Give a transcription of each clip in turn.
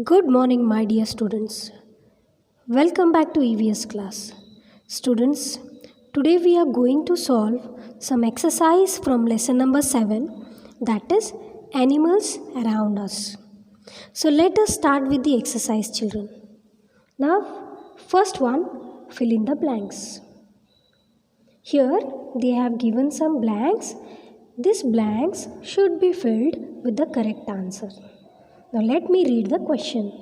Good morning, my dear students. Welcome back to EVS class. Students, today we are going to solve some exercise from lesson number 7, that is animals around us. So let us start with the exercise, children. Now, first one, fill in the blanks. Here they have given some blanks. These blanks should be filled with the correct answer. Now let me read the question.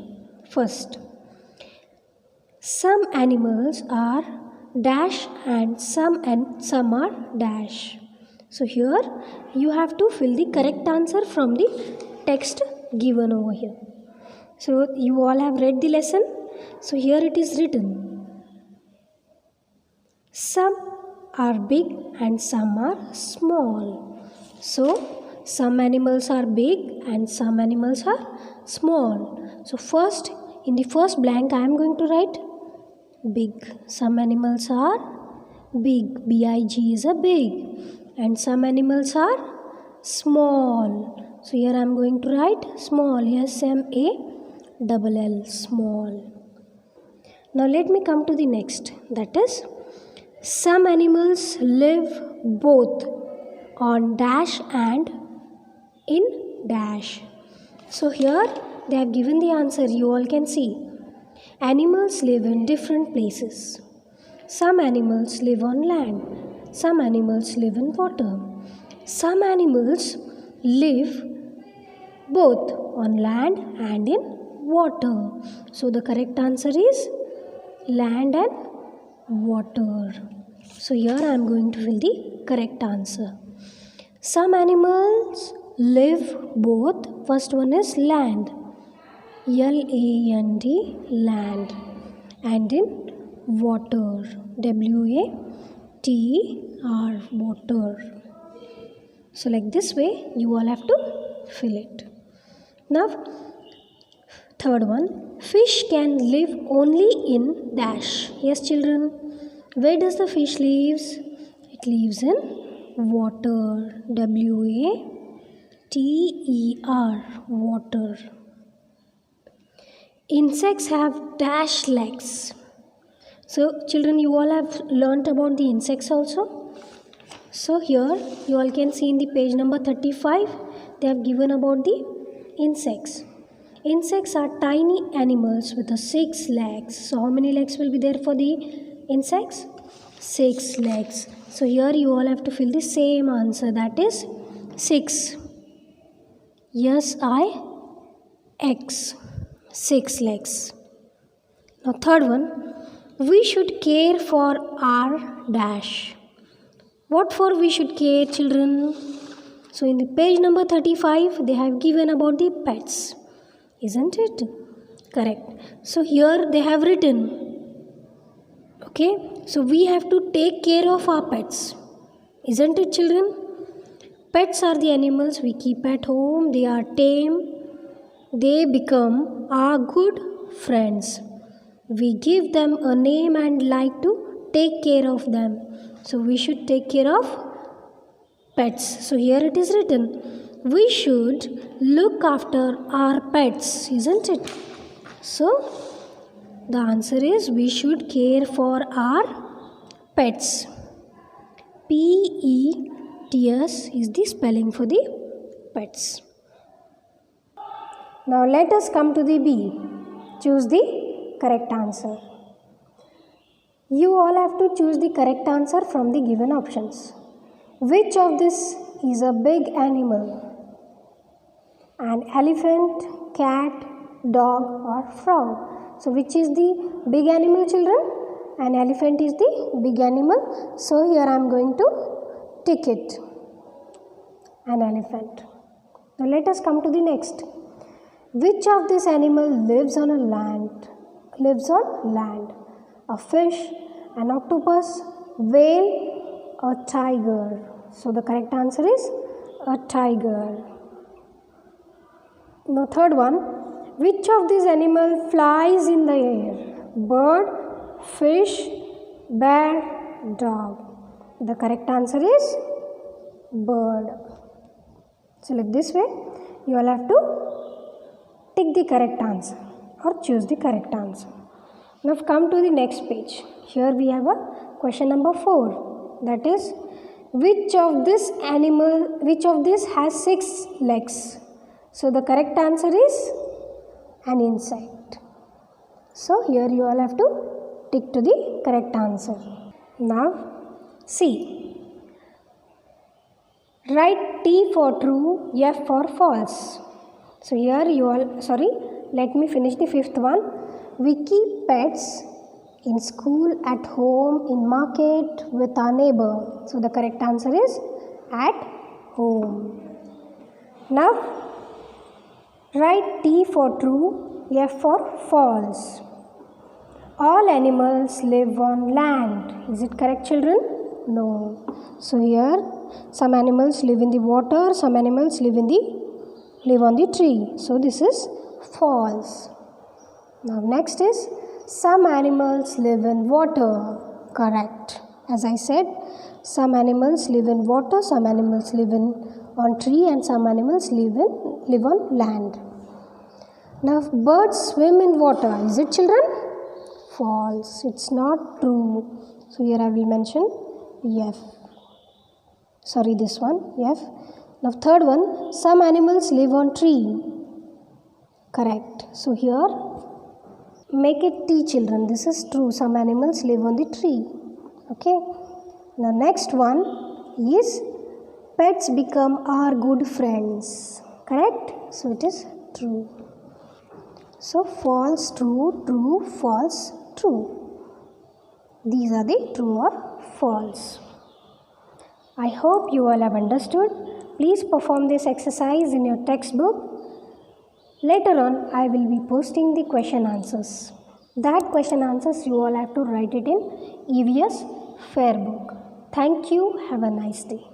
First, some animals are dash and some are dash. So here you have to fill the correct answer from the text given over here. So you all have read the lesson. So here it is written. Some are big and some are small. So some animals are big and some animals are small. So first, in the first blank I am going to write big. Some animals are big. B-I-G is a big. And some animals are small. So here I am going to write small. S-M-A-L-L, small. Now let me come to the next. That is, some animals live both on dash and in dash. So here they have given the answer. You all can see. Animals live in different places. Some animals live on land. Some animals live in water. Some animals live both on land and in water. So the correct answer is land and water. So here I am going to fill the correct answer. Some animals live both. First one is land. L-A-N-D, land. And in water. W-A-T-E-R, water. So like this way you all have to fill it. Now third one, fish can live only in dash. Yes children, where does the fish lives? It lives in water. W-A-T-E-R, water. Insects have dash legs. So children, you all have learnt about the insects also. So here you all can see in the page number 35, they have given about the insects. Insects are tiny animals with 6 legs. So how many legs will be there for the insects? 6 legs. So here you all have to fill the same answer, that is 6. S-I-X, 6 legs. Now third one, we should care for our dash. What for we should care, children? So in the page number 35, they have given about the pets. Isn't it? Correct. So here they have written. Okay. So we have to take care of our pets. Isn't it, children? Pets are the animals we keep at home. They are tame. They become our good friends. We give them a name and like to take care of them. So we should take care of pets. So here it is written, we should look after our pets, isn't it? So the answer is we should care for our pets. P-E-T-S is the spelling for the pets. Now let us come to the B. Choose the correct answer. You all have to choose the correct answer from the given options. Which of this is a big animal? An elephant, cat, dog or frog? So which is the big animal, children? An elephant is the big animal. So here I am going to tick it. An elephant. Now let us come to the next. Which of this animal lives on land? A fish, an octopus, whale, a tiger. So the correct answer is a tiger. Now third one, which of these animals flies in the air? Bird, fish, bear, dog. The correct answer is bird. So like this way you all have to tick the correct answer. or choose the correct answer. Now come to the next page. Here we have a question number 4. That is, which of this has 6 legs? So the correct answer is an insect. So here you all have to tick to the correct answer. Now see. Write T for true, F for false. So here let me finish the 5th one. We keep pets in school, at home, in market, with our neighbor. So the correct answer is at home. Now write T for true, F for false. All animals live on land. Is it correct, children? No. So here some animals live in the water, some animals live on the tree. So this is false. Now next is some animals live in water. Correct. As I said, some animals live in water, some animals live on tree, and some animals live on land. Now birds swim in water. Is it, children? False. It's not true. So here I will mention F. Sorry, this one, F. Now third one, some animals live on tree. Correct. So here make it T, children. This is true. Some animals live on the tree. Okay. Now next one is pets become our good friends. Correct. So it is true. So false, true, true, false, true. These are the true or false. I hope you all have understood. Please perform this exercise in your textbook. Later on, I will be posting the question answers. That question answers you all have to write it in EVS Fair book. Thank you. Have a nice day.